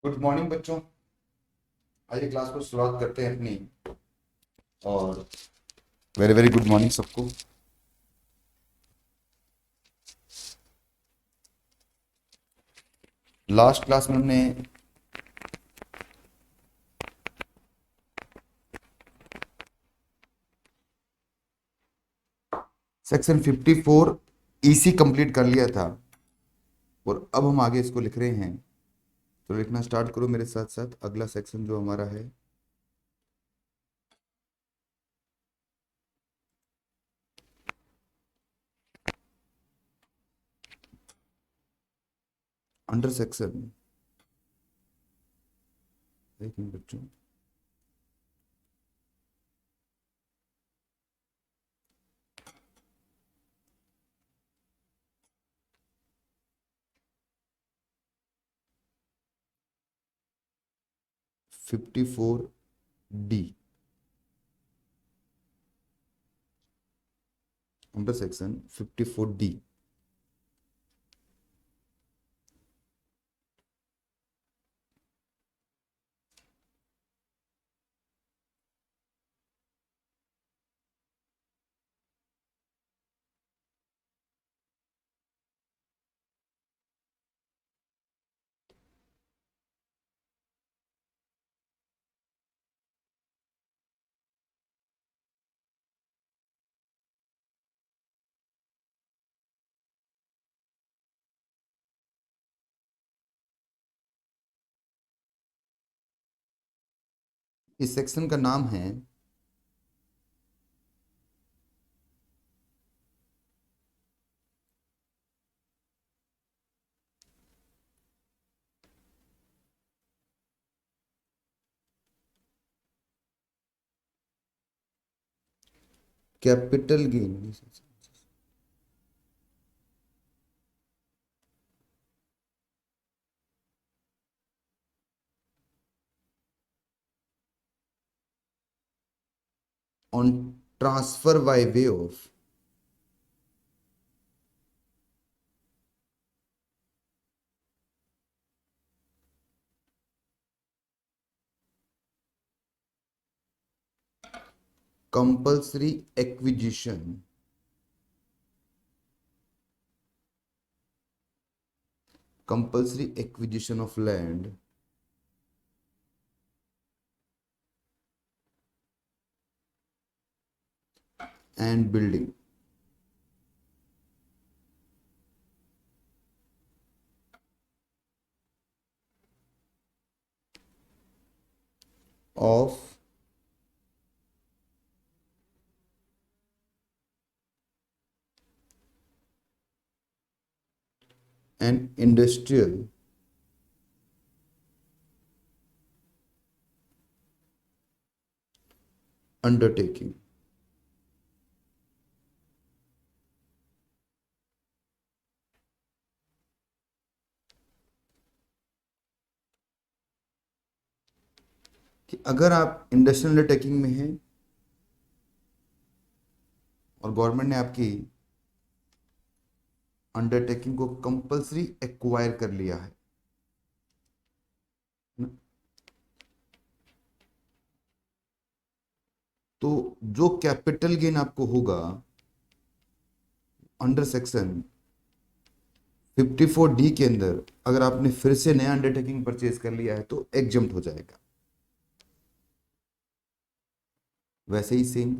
Good morning बच्चों। आइए class को शुरुआत करते हैं अपनी। और वेरी वेरी गुड मॉर्निंग सबको। लास्ट क्लास में हमने सेक्शन 54 ईसी कंप्लीट कर लिया था और अब हम आगे इसको लिख रहे हैं। तो लिखना स्टार्ट करो मेरे साथ साथ। अगला सेक्शन जो हमारा है अंडर सेक्शन, एक मिनट बच्चों, 54D अंडर सेक्शन 54D। इस सेक्शन का नाम है capital gain on transfer by way of compulsory acquisition of land and building of an industrial undertaking। कि अगर आप इंडस्ट्रियल अंडरटेकिंग में हैं और गवर्नमेंट ने आपकी अंडरटेकिंग को कंपल्सरी एक्वायर कर लिया है ना, तो जो कैपिटल गेन आपको होगा अंडर सेक्शन 54D के अंदर, अगर आपने फिर से नया अंडरटेकिंग परचेज कर लिया है तो एग्जम्प्ट हो जाएगा। वैसे ही सेम,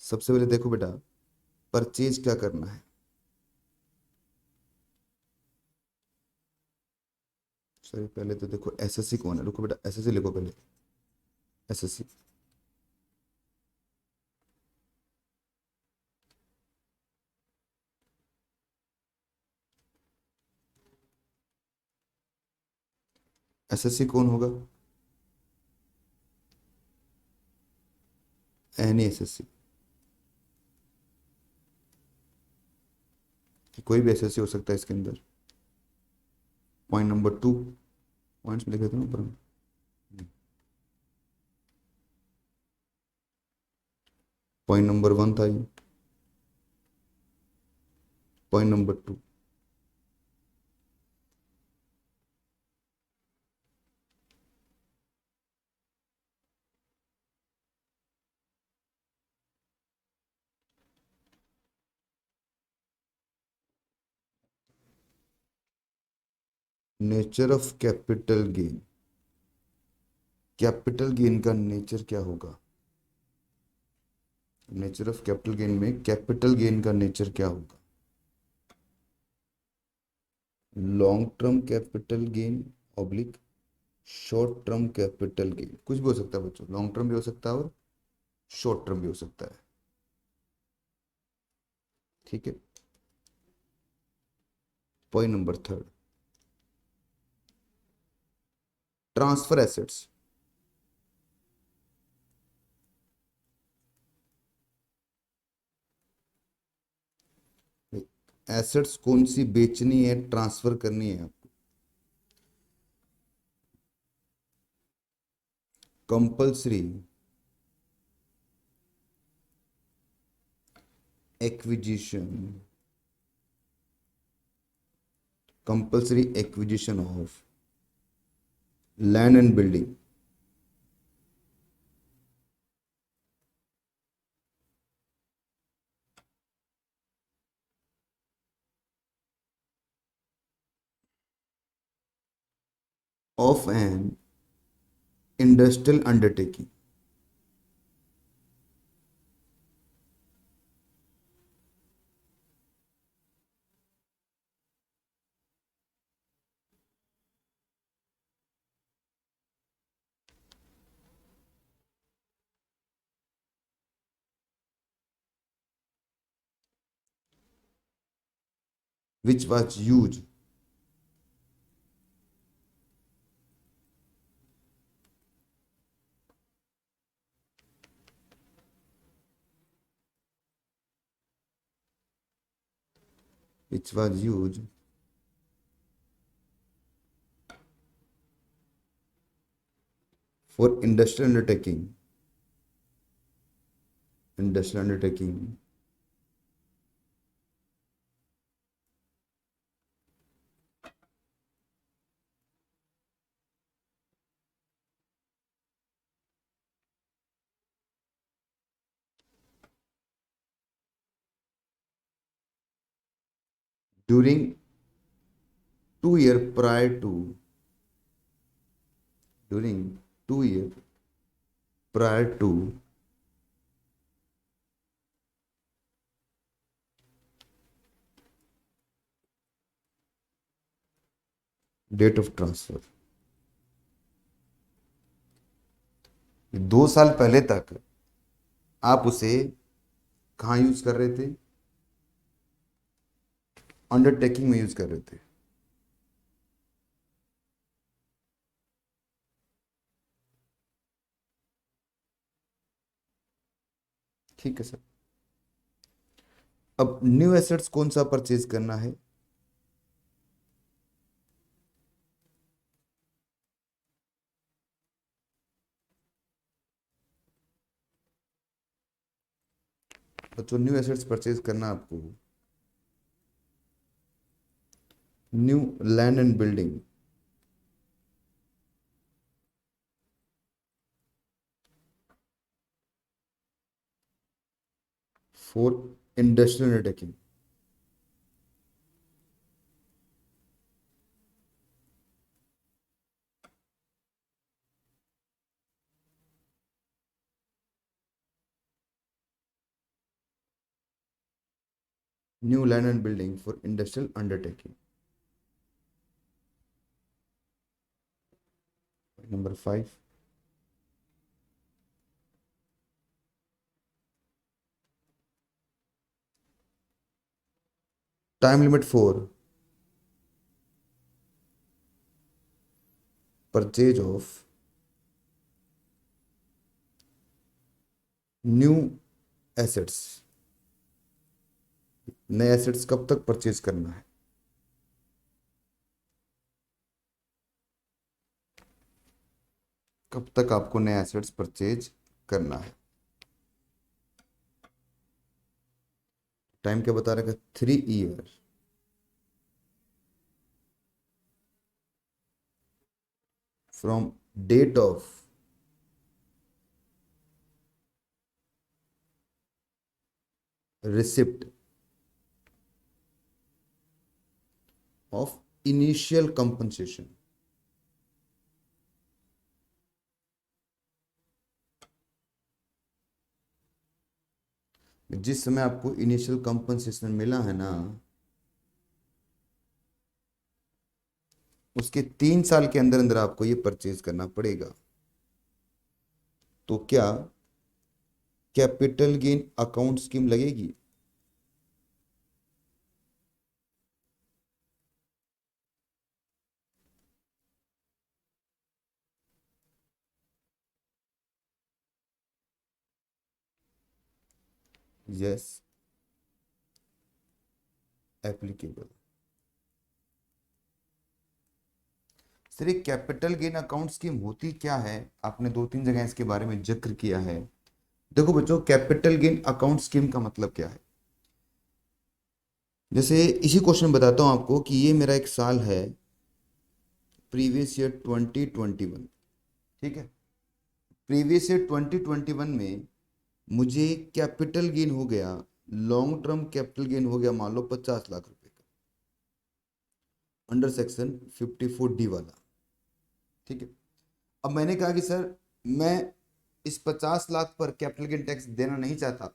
सबसे पहले देखो बेटा, परचेज क्या करना है। सॉरी, पहले तो देखो एसएससी कौन है। रुको बेटा, एसएससी लिखो पहले। एसएससी एसएससी कौन होगा? एनी एसएससी, कोई भी एसएससी हो सकता है इसके अंदर। पॉइंट नंबर 2, पॉइंट्स में लिख देता हूँ ऊपर में। पॉइंट नंबर 1 था ये, point number 2। Nature of capital gain, capital gain का नेचर क्या होगा? नेचर ऑफ कैपिटल गेन में कैपिटल गेन का नेचर क्या होगा? Long term capital gain oblique short term capital gain, कुछ भी हो सकता है बच्चों, लॉन्ग टर्म भी हो सकता है और शॉर्ट टर्म भी हो सकता है। ठीक है। Point number third, transfer assets. Assets कौन सी बेचनी है, ट्रांसफर करनी है आपको? Compulsory acquisition, compulsory acquisition of land and building of an industrial undertaking, which was used which was used for industrial undertaking during 2 year prior to during 2 year prior to date of transfer। 2 साल पहले तक आप उसे कहाँ use कर रहे थे? Undertaking में यूज कर रहे थे। ठीक है सर। अब न्यू एसेट्स कौन सा परचेज करना है? बच्चों न्यू एसेट्स परचेज करना आपको new land and building for industrial undertaking. New land and building for industrial undertaking. Number 5, time limit for purchase of new assets. नए एसेट्स कब तक परचेज करना है? कब तक आपको नए एसेट्स परचेज करना है? टाइम क्या बता रहा है? 3 year from date of receipt of initial compensation. जिस समय आपको इनिशियल कंपनसेशन मिला है ना, उसके 3 साल के अंदर अंदर आपको ये परचेज करना पड़ेगा। तो क्या कैपिटल गेन अकाउंट स्कीम लगेगी? Yes, applicable. सर ये कैपिटल गेन अकाउंट स्कीम होती क्या है? आपने 2-3 जगह इसके बारे में जिक्र किया है। देखो बच्चों, कैपिटल गेन अकाउंट स्कीम का मतलब क्या है? जैसे इसी क्वेश्चन में बताता हूं आपको कि ये मेरा एक साल है, प्रीवियस ईयर 2021। ठीक है, प्रीवियस ईयर 2021 में मुझे कैपिटल गेन हो गया, लॉन्ग टर्म कैपिटल गेन हो गया मान लो 50 लाख रुपए का, अंडर सेक्शन 54D वाला। ठीक है, अब मैंने कहा कि सर मैं इस 50 लाख पर कैपिटल गेन टैक्स देना नहीं चाहता,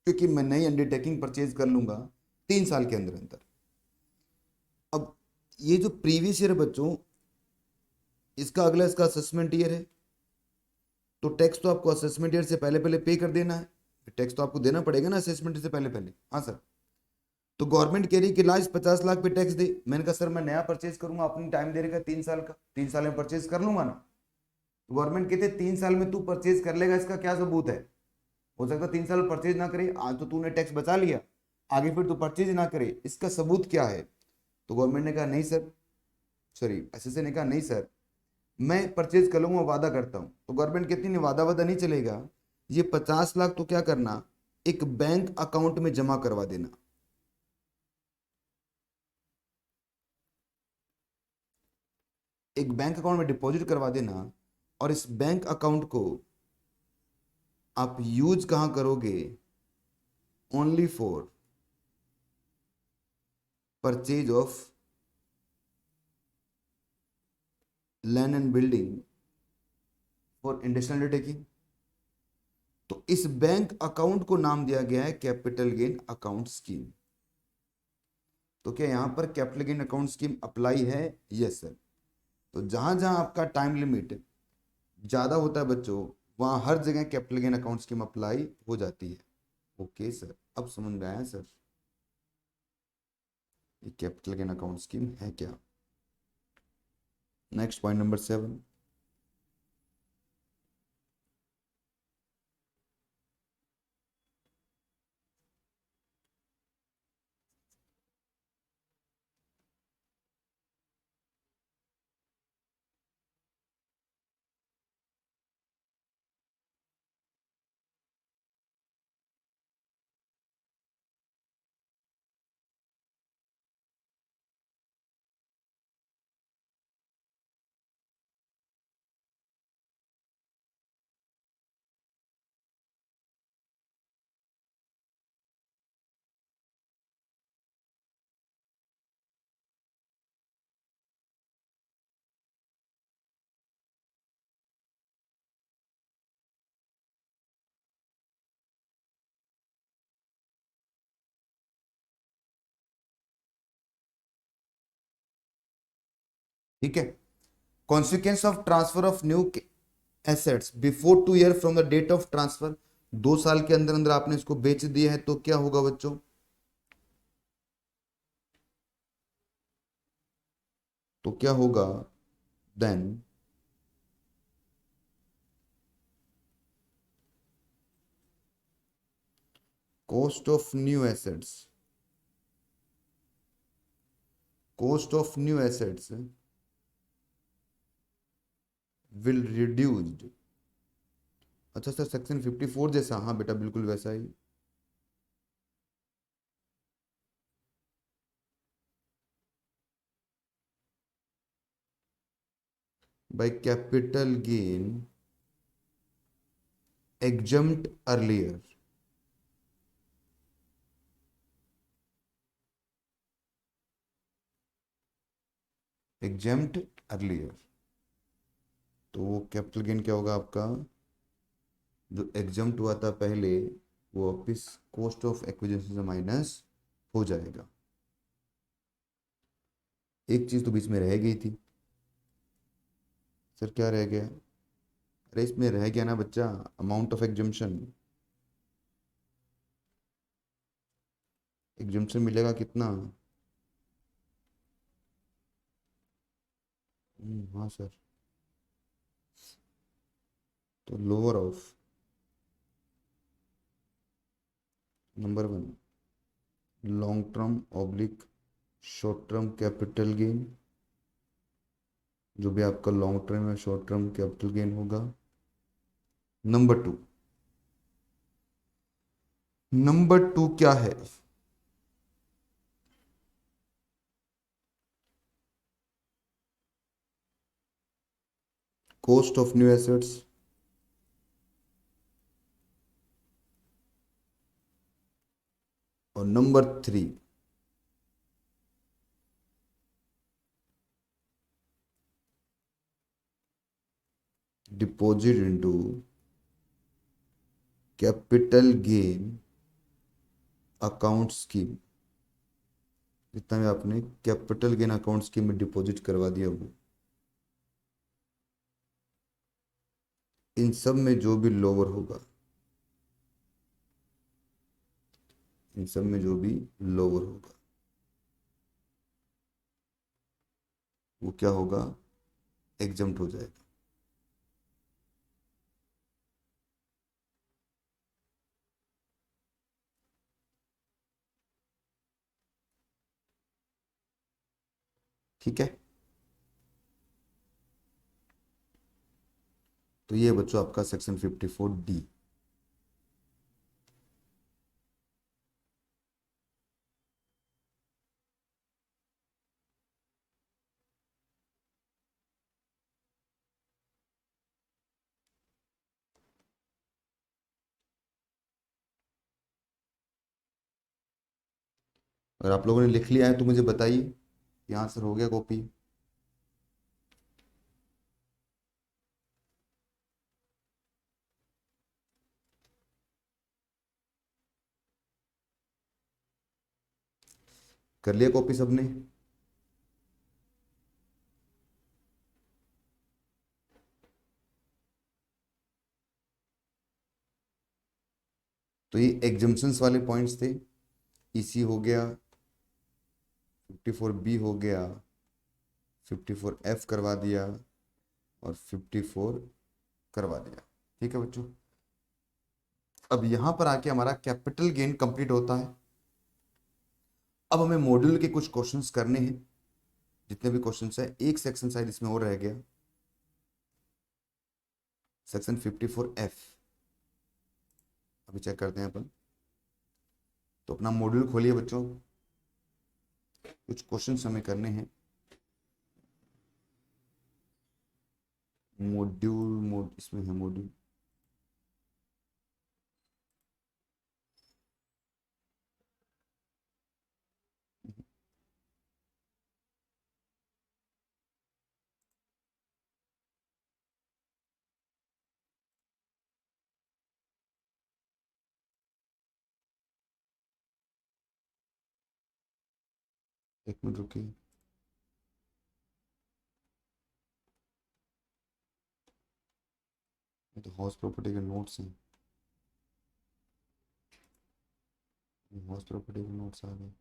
क्योंकि मैं नई अंडरटेकिंग परचेज कर लूंगा 3 साल के अंदर अंदर। अब ये जो प्रीवियस ईयर बच्चों, इसका अगला इसका असेसमेंट ईयर है, तो टैक्स तो आपको असेसमेंट ईयर से पहले पहले पे कर देना है। टैक्स तो आपको देना पड़ेगा ना असेसमेंट से पहले पहले। हाँ सर। तो गवर्नमेंट कह रही है कि लास्ट 50 लाख पे टैक्स दे। मैंने कहा सर मैं नया परचेज करूंगा, अपनी टाइम दे रहेगा 3 साल का, 3 साल में परचेज कर लूंगा ना। तो गवर्नमेंट कहते 3 साल में तू परचेज कर लेगा, इसका क्या सबूत है? हो सकता है 3 साल परचेज ना करे, आज तो तूने टैक्स बचा लिया, आगे फिर तू परचेज ना करे, इसका सबूत क्या है? तो गवर्नमेंट ने कहा नहीं सर, सॉरी एसएसए ने कहा नहीं सर, मैं परचेज कर लूंगा, वादा करता हूं। तो गवर्नमेंट कहती नहीं, वादा वादा नहीं चलेगा, ये 50 लाख तो क्या करना, एक बैंक अकाउंट में जमा करवा देना। एक बैंक अकाउंट में डिपॉजिट करवा देना, और इस बैंक अकाउंट को आप यूज कहां करोगे? Only for purchase of land and building for industrial undertaking. तो इस बैंक अकाउंट को नाम दिया गया है कैपिटल गेन अकाउंट स्कीम। तो क्या यहां पर capital gain account scheme apply है? Yes sir. तो जहां जहां आपका टाइम लिमिट ज्यादा होता है बच्चों, वहां हर जगह capital gain account scheme apply हो जाती है। ओके सर, अब समझ में आया सर ये कैपिटल गेन अकाउंट स्कीम है क्या। Next point number 7। ठीक है, consequence of transfer of new assets before 2 year from the date of transfer. 2 साल के अंदर अंदर आपने इसको बेच दिया है, तो क्या होगा बच्चों? तो क्या होगा then? Cost of new assets, cost of new assets will reduced. अच्छा सर, सेक्शन 54 जैसा? हाँ बेटा बिल्कुल वैसा ही। By capital gain exempt earlier। Exempt earlier, तो वो कैपिटल गेन क्या होगा आपका, जो एग्जेम्प्ट हुआ था पहले वो वापिस कॉस्ट ऑफ एक्विजिशन से माइनस हो जाएगा। एक चीज तो बीच में रह गई थी सर, क्या रह गया? अरे इसमें रह गया ना बच्चा, अमाउंट ऑफ एग्जम्पशन। एग्जम्पशन मिलेगा कितना? हाँ सर, तो lower of number one, long term oblique short term capital gain, जो भी आपका लॉन्ग टर्म या शॉर्ट टर्म कैपिटल गेन होगा। नंबर टू, नंबर टू क्या है? Cost of new assets. और number three, deposit into capital gain account scheme. जितना भी आपने कैपिटल गेन अकाउंट स्कीम में डिपॉजिट करवा दिया वो, इन सब में जो भी लोअर होगा, इन सब में जो भी लोअर होगा वो क्या होगा, एग्जम्प्ट हो जाएगा। ठीक है, तो ये बच्चों आपका सेक्शन 54D। अगर आप लोगों ने लिख लिया है तो मुझे बताइए कि आंसर हो गया कॉपी। कर लिया कॉपी सबने? तो ये एग्जम्पशंस वाले पॉइंट्स थे। ईसी हो गया, 54B हो गया, 54F करवा दिया और 54 करवा दिया। ठीक है बच्चों, अब यहां पर आके हमारा कैपिटल गेन कंप्लीट होता है। अब हमें मॉड्यूल के कुछ क्वेश्चंस करने हैं, जितने भी क्वेश्चंस है। एक सेक्शन शायद इसमें और रह गया, सेक्शन 54F। अभी चेक करते हैं अपन। तो अपना मॉड्यूल खोलिए बच्चों, कुछ क्वेश्चंस हमें करने हैं। इसमें है मॉड्यूल। एक मिनट रुकिए। ये तो हाउस प्रॉपर्टी के नोट्स हैं, हाउस प्रॉपर्टी के नोट्स आ गए।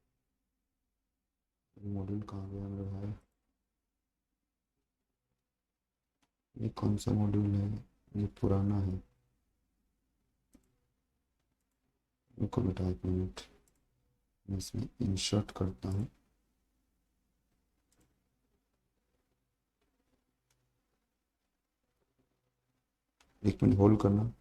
मॉड्यूल कहाँ गया मेरे भाई? ये कौन सा मॉड्यूल है? ये पुराना है। रुको बेटा एक मिनट, मैं इसमें इंसर्ट करता हूँ। एक मिनट होल्ड करना।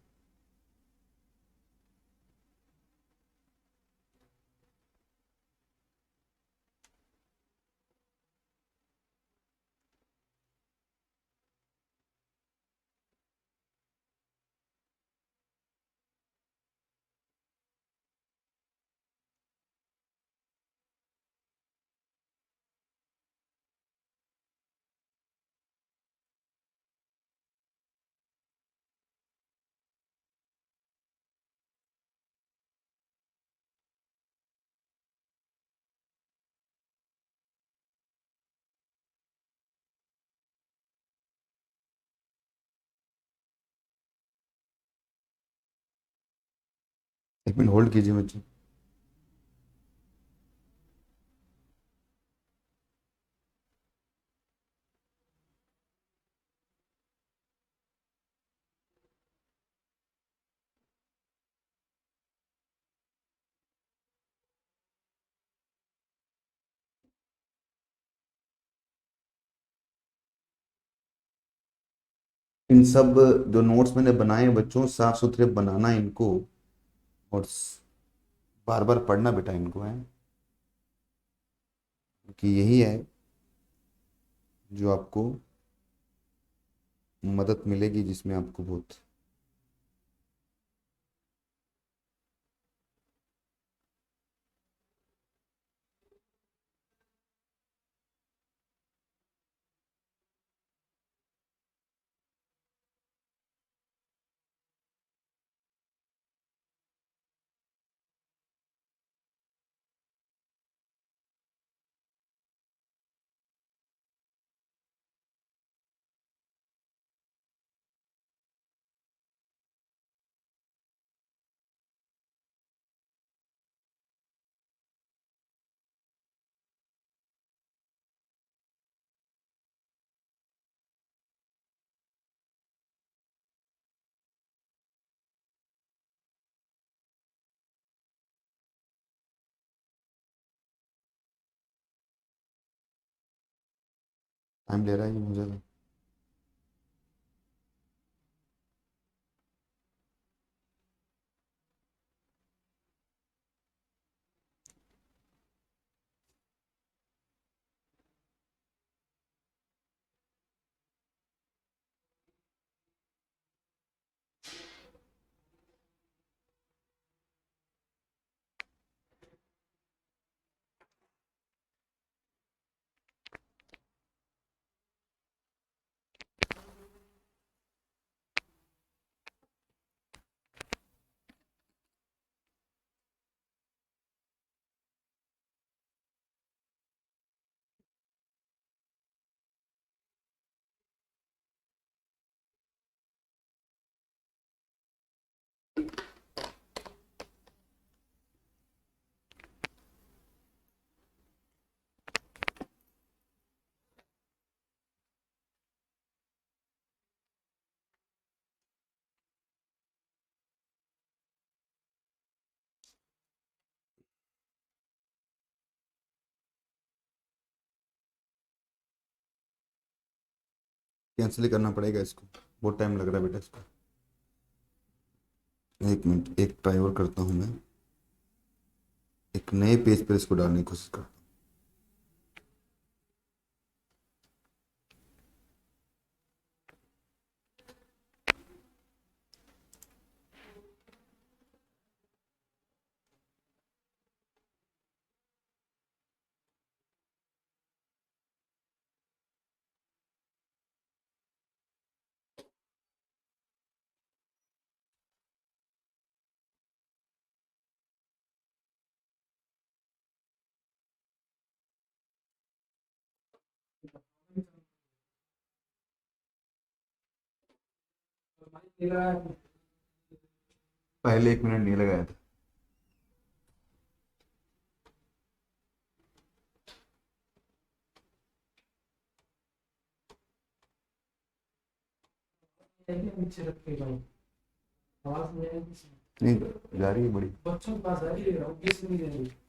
एक मिनट होल्ड कीजिए बच्चों। इन सब जो नोट्स मैंने बनाए हैं बच्चों, साफ सुथरे बनाना है इनको, और बार बार पढ़ना बेटा इनको है, कि यही है जो आपको मदद मिलेगी, जिसमें आपको बहुत। टाइम ले रहा है ये मुझे तो। कैंसिल ही करना पड़ेगा इसको, बहुत टाइम लग रहा है बेटा इसको। एक मिनट, एक ट्राई और करता हूँ मैं, एक नए पेज पर इसको डालने की कोशिश करता हूँ। पहले 1 मिनट नहीं लगाया था। पीछे रखे भाई, आवाज नहीं आ रही। नहीं जा रही है बड़ी। बच्चों के पास आ रही है, और किस में जा रही है?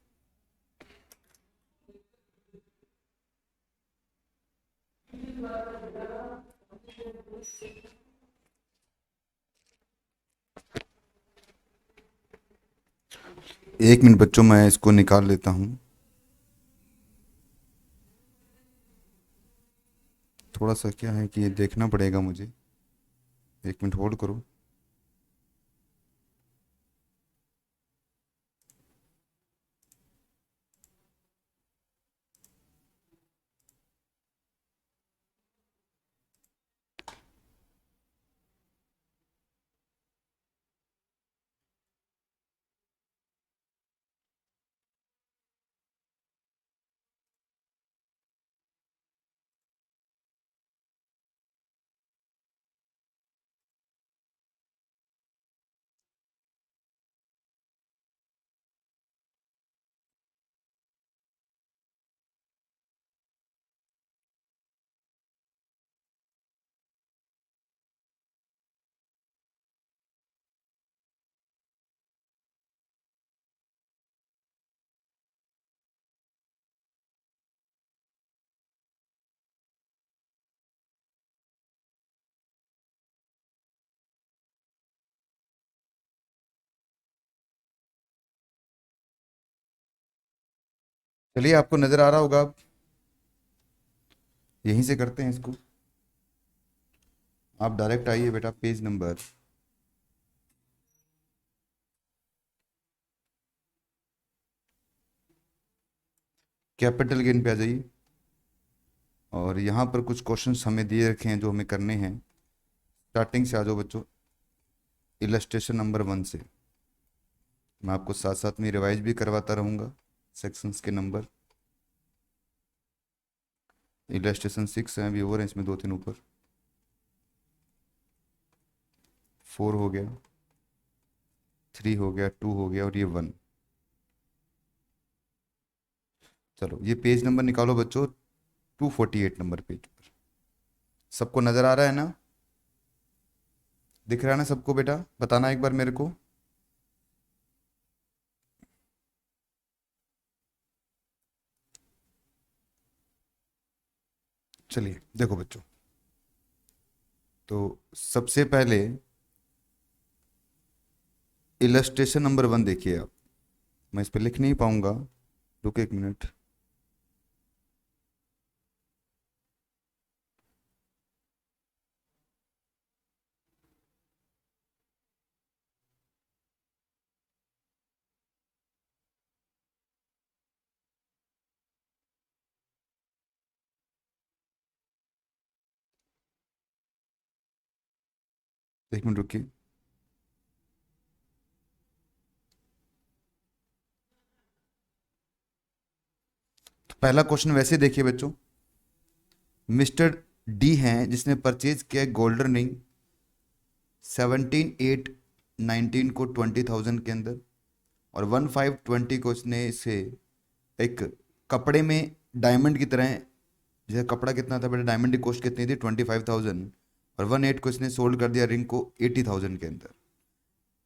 एक मिनट बच्चों, मैं इसको निकाल लेता हूँ। थोड़ा सा क्या है कि ये देखना पड़ेगा मुझे, 1 मिनट होल्ड करो। चलिए, आपको नजर आ रहा होगा, आप यहीं से करते हैं इसको। आप डायरेक्ट आइए बेटा, पेज नंबर कैपिटल गेन पे आ जाइए। और यहाँ पर कुछ क्वेश्चंस हमें दिए रखे हैं जो हमें करने हैं। स्टार्टिंग से आ जाओ बच्चों, इलस्ट्रेशन नंबर 1 से। मैं आपको साथ साथ में रिवाइज भी करवाता रहूँगा सेक्शंस के नंबर। इलस्ट्रेशन 6 है, अभी और है इसमें 2-3 ऊपर। 4 हो गया, 3 हो गया, 2 हो गया और ये 1। चलो ये पेज नंबर निकालो बच्चों, 248 नंबर पेज पर। सबको नज़र आ रहा है ना? दिख रहा है ना सबको बेटा? बताना एक बार मेरे को। चलिए देखो बच्चों, तो सबसे पहले इलस्ट्रेशन नंबर 1 देखिए आप। मैं इस पर लिख नहीं पाऊंगा, रुको 1 मिनट। एक मिनट रुकिए। तो पहला क्वेश्चन वैसे देखिए बच्चों, मिस्टर डी हैं जिसने परचेज किया गोल्डन रिंग 17/8/19 को 20,000 के अंदर, और 15/20 को इसने इसे एक कपड़े में डायमंड की तरह, जैसे कपड़ा कितना था बेटा, डायमंड की कॉस्ट कितनी थी 25,000, और 1/8 को इसने सोल्ड कर दिया रिंग को 80,000 के अंदर।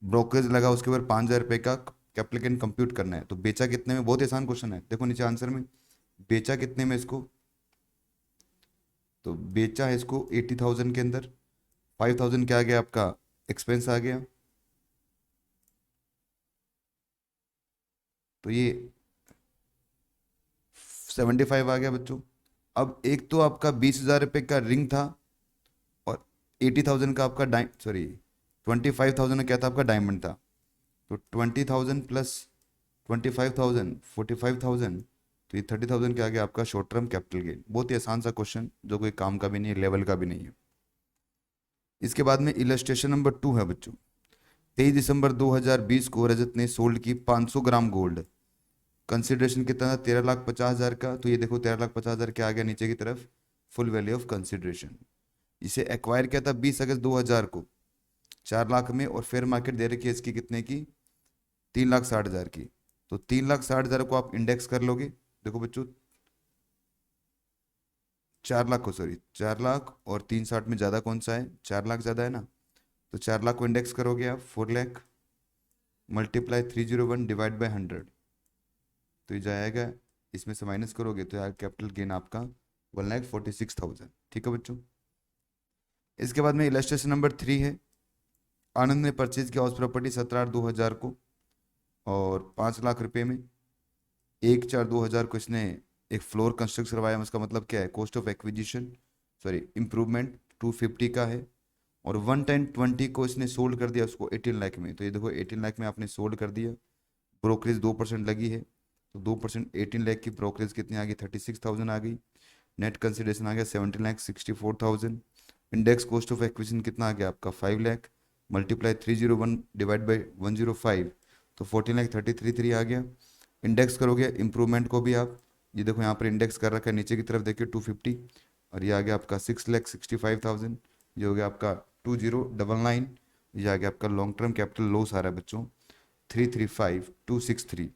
ब्रोकरेज लगा उसके ऊपर 5,000 रुपये का, कैपिटल कंप्यूट करना है। तो बेचा कितने में, बहुत आसान क्वेश्चन है, देखो नीचे आंसर में। बेचा कितने में इसको, तो बेचा है इसको 80,000 के अंदर। 5,000 क्या आ गया आपका, एक्सपेंस आ गया। तो ये 75 आ गया बच्चों। अब एक तो आपका 20,000 रुपये का रिंग था, और 80,000 का आपका सॉरी 25,000 क्या था आपका, डायमंड था। तो 20,000 प्लस 25,000, 45,000, तो ये 30,000 क्या आ गया आपका शॉर्ट टर्म कैपिटल गेन। बहुत ही आसान सा क्वेश्चन, जो कोई काम का भी नहीं है, लेवल का भी नहीं है। इसके बाद में इलस्ट्रेशन नंबर 2 है बच्चों। 23 दिसंबर 2020 को रजत ने सोल्ड की 500 ग्राम गोल्ड। कंसिडरेशन कितना था, 13,50,000 का। तो ये देखो 13,50,000 क्या आ गया नीचे की तरफ, फुल वैल्यू ऑफ कंसिडरेशन। इसे एक्वायर किया था 20 अगस्त 2000 को 4 लाख में, और फेयर मार्केट दे रखी है इसकी कितने की, 3,60,000 की। तो 3,60,000 को आप इंडेक्स कर लोगे। देखो बच्चों, 4 लाख को, सॉरी 4 लाख और 3,60 में ज़्यादा कौन सा है, 4 लाख ज़्यादा है ना। तो 4 लाख को इंडेक्स करोगे आप, 4 लाख मल्टीप्लाई 301 डिवाइड बाई 100, तो ये जाएगा, इसमें से माइनस करोगे तो यार कैपिटल गेन आपका 1,46,000। ठीक है बच्चों। इसके बाद में इलस्ट्रेशन नंबर 3 है। आनंद ने परचेज किया हाउस प्रॉपर्टी 17/8/2000 को, और 5 लाख रुपए में। 1/4/2000 को इसने एक फ्लोर कंस्ट्रक्ट करवाया। उसका मतलब क्या है, cost of acquisition, sorry improvement 250 का है। और 1/10/20 को इसने सोल्ड कर दिया उसको 18 लाख में। तो ये देखो 18 लाख में आपने सोल्ड कर दिया। ब्रोकरेज 2% लगी है, तो 2% 18 लाख की ब्रोकरेज कितनी आ गई, 36,000 आ गई। नेट कंसिडरेशन आ गया 17,64,000। इंडेक्स कॉस्ट ऑफ एक्विजिशन कितना आ गया आपका, 5 लाख मल्टीप्लाई 301 डिवाइड बाई 105, तो 14,33,3 आ गया। इंडेक्स करोगे इम्प्रूवमेंट को भी आप, ये देखो यहाँ पर इंडेक्स कर रखा है नीचे की तरफ देखिए 250, और ये आ गया आपका 6,65,000। ये हो गया आपका 2099। ये आ गया आपका लॉन्ग टर्म कैपिटल लॉस आ रहा है बच्चों 335,263।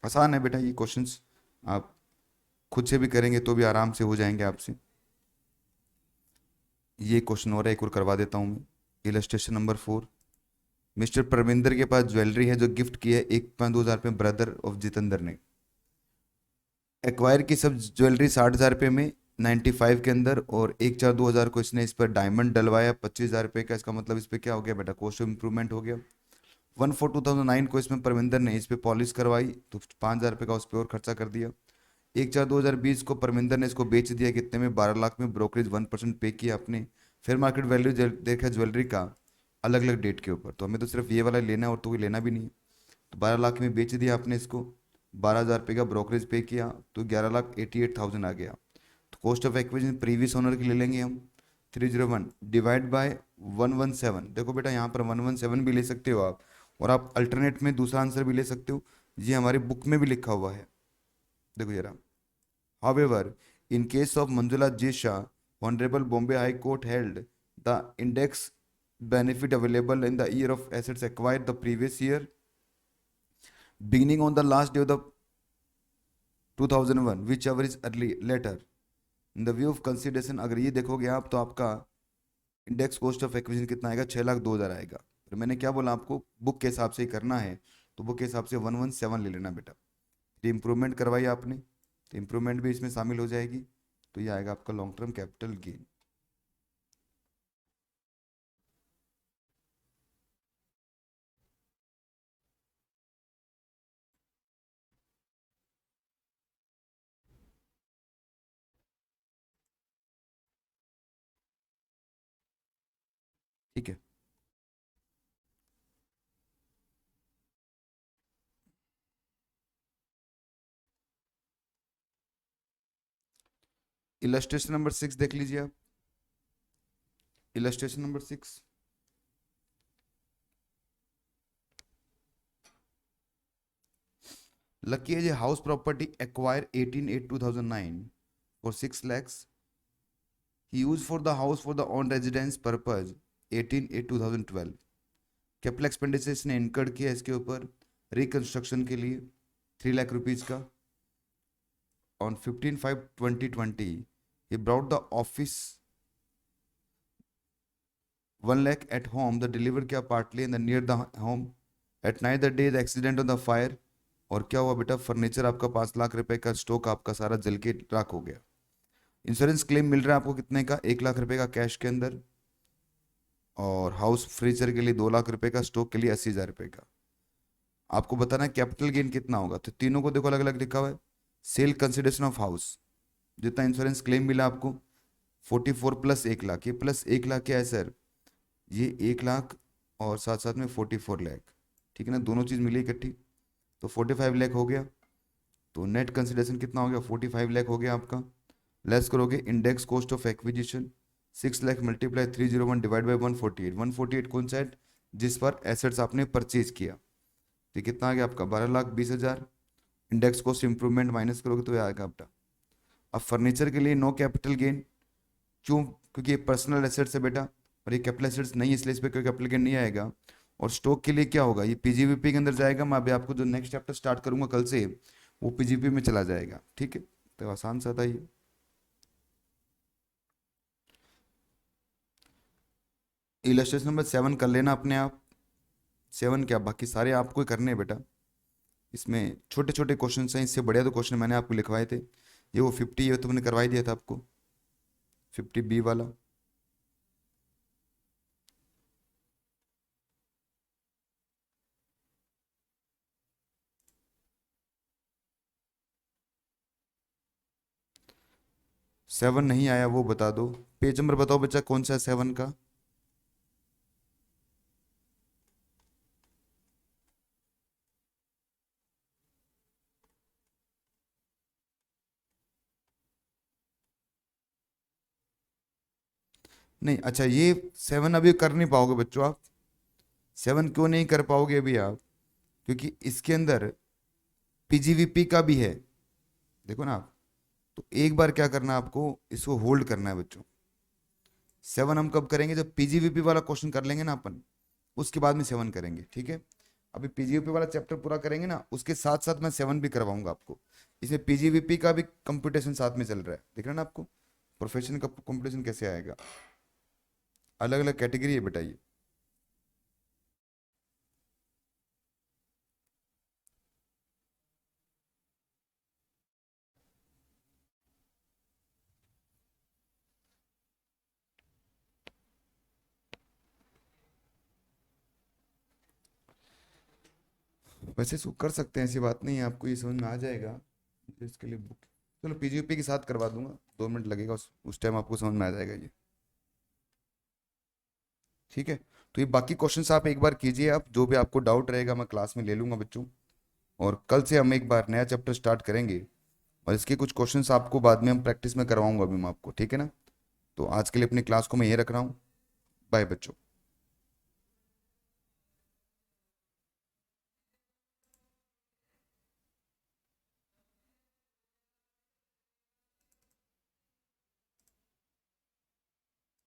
आसान है बेटा ये क्वेश्चंस, आप खुद से भी करेंगे तो भी आराम से हो जाएंगे आपसे। ये क्वेश्चन और है, एक और करवा देता हूँ मैं। Illustration number 4। मिस्टर परविंदर के पास ज्वेलरी है जो गिफ्ट की है 1,2,000 में ब्रदर ऑफ जितेंद्र ने। एक्वायर की सब ज्वेलरी 60,000 रुपये में 95 के अंदर, और 1/4/2000 को इसने इस पर डायमंड डलवाया 25,000 रुपये का। इसका मतलब इस पर क्या हो गया बेटा, कॉस्ट ऑफ इंप्रूवमेंट हो गया। 1/4/2009 को इसमें परविंदर ने इस पर पॉलिश करवाई, तो 5,000 रुपये का उस पर और खर्चा कर दिया। 1/4/2020 को परमिंदर ने इसको बेच दिया कितने में, 12 लाख में। ब्रोकरेज 1% पे किया आपने। फिर मार्केट वैल्यू देखा ज्वेलरी का अलग अलग डेट के ऊपर, तो हमें तो सिर्फ ये वाला लेना है और तो कोई लेना भी नहीं है। तो 12 लाख में बेच दिया आपने इसको, 12,000 रुपये का ब्रोकरेज पे किया, तो 11,88,000 आ गया। तो cost of acquisition previous owner की ले लेंगे हम, 301 डिवाइड बाय 117। देखो बेटा यहाँ पर 117 भी ले सकते हो आप, और आप अल्टरनेट में दूसरा आंसर भी ले सकते हो, ये हमारी बुक में भी लिखा हुआ है। देखो जरा, however, in case of Manjula J. Shah, Honorable Bombay High Court held the index benefit available in the year of assets acquired the previous year, beginning on the last day of the 2001, whichever is early later. In the view of consideration, अगर ये देखोगे आप तो आपका index cost of acquisition कितना आएगा, 6,02,000 आएगा। फिर मैंने क्या बोला आपको, बुक के हिसाब से ही करना है, तो बुक के हिसाब से 117 ले लेना बेटा। ये इंप्रूवमेंट करवाई आपने, तो इंप्रूवमेंट भी इसमें शामिल हो जाएगी, तो ये आएगा आपका लॉन्ग टर्म कैपिटल गेन। ठीक है, इलस्ट्रेशन नंबर 6 देख लीजिए आप। Illustration number 6, lucky as a house property acquired 18/8/2009 for 6 lakhs. He used for the house for the own residence purpose 18/8/2012. Capital expenditure इसने इनकर्ड किया इसके ऊपर रिकंस्ट्रक्शन के लिए 3 लाख रुपीज का। On 15/5/2020 he brought the office 1 lakh at home, the deliver किया partly and the near the home at night the day the accident on the fire। और क्या हुआ बेटा, फर्नीचर आपका 5 लाख रुपए का स्टॉक आपका सारा जल के राख हो गया। इंश्योरेंस क्लेम मिल रहा है आपको कितने का, 1 लाख रुपए का कैश के अंदर, और हाउस फर्नीचर के लिए 2 लाख रुपए का, स्टॉक के लिए 80,000 रुपए का। आपको बताना है कैपिटल गेन कितना होगा, तो तीनों को देखो अलग अलग लिखा हुआ है। सेल कंसिडरेशन ऑफ हाउस, जितना इंश्योरेंस क्लेम मिला आपको 44 प्लस 1 लाख, ये प्लस 1 लाख क्या है सर, ये 1 लाख और साथ साथ में 44 लाख, ठीक है ना, दोनों चीज़ मिली इकट्ठी, तो 45 लाख हो गया। तो नेट कंसिडरेशन कितना हो गया, 45 लाख हो गया आपका। लेस करोगे index cost of acquisition 6 lakh multiply 301 divide by 148, 148 कौन सा है, जिस पर एसेट्स आपने परचेज किया, तो कितना आ गया आपका 12,20,000। इंडेक्स कॉस्ट इंप्रूवमेंट माइनस करोगे तो ये आएगा आपका। अब फर्नीचर के लिए नो कैपिटल गेन, क्यों, क्योंकि ये पर्सनल एसेट्स है बेटा, और ये कैपिटल एसेट्स नहीं है, इसलिए इस पर कोई कैपिटल गेन नहीं आएगा। और स्टॉक के लिए क्या होगा, ये पीजीवीपी के अंदर जाएगा। मैं अभी आपको जो नेक्स्ट चैप्टर स्टार्ट करूंगा कल से, वो पीजीपी में चला जाएगा, ठीक है, तो आसान सा था ये। इलस्ट्रेशन नंबर 7 कर लेना अपने आप, 7 क्या बाकी सारे आपको ही करने हैं बेटा। इसमें छोटे छोटे क्वेश्चन हैं, इससे बढ़िया तो क्वेश्चन मैंने आपको लिखवाए थे। ये वो 50 है तो मैंने करवा ही दिया था आपको, 50B वाला। 7 नहीं आया वो बता दो, पेज नंबर बताओ बच्चा कौन सा है 7 का। नहीं, अच्छा ये 7 अभी कर नहीं पाओगे बच्चों आप। 7 क्यों नहीं कर पाओगे अभी आप, क्योंकि इसके अंदर पीजीवीपी का भी है, देखो ना आप। तो एक बार क्या करना है आपको, इसको होल्ड करना है बच्चों। 7 हम कब करेंगे, जब पीजीवीपी वाला क्वेश्चन कर लेंगे ना अपन, उसके बाद में 7 करेंगे, ठीक है। अभी पीजीवीपी वाला चैप्टर पूरा करेंगे ना, उसके साथ साथ मैं 7 भी करवाऊंगा आपको। इसमें पीजीवीपी का भी कंपटीशन साथ में चल रहा है, दिख रहा है ना आपको, प्रोफेशन का कंपटीशन कैसे आएगा, अलग अलग कैटेगरी है बेटा ये। वैसे इसको कर सकते हैं, ऐसी बात नहीं है, आपको ये समझ में आ जाएगा, इसके लिए बुक चलो पीजीपी के साथ करवा दूंगा, 2 मिनट लगेगा, उस टाइम आपको समझ में आ जाएगा ये। ठीक है, तो ये बाकी क्वेश्चंस आप एक बार कीजिए, आप जो भी आपको डाउट रहेगा मैं क्लास में ले लूंगा बच्चों। और कल से हम एक बार नया चैप्टर स्टार्ट करेंगे, और इसके कुछ क्वेश्चंस आपको बाद में हम प्रैक्टिस में करवाऊंगा अभी मैं आपको, ठीक है ना। तो आज के लिए अपनी क्लास को मैं ये रख रहा हूँ। बाय बच्चों।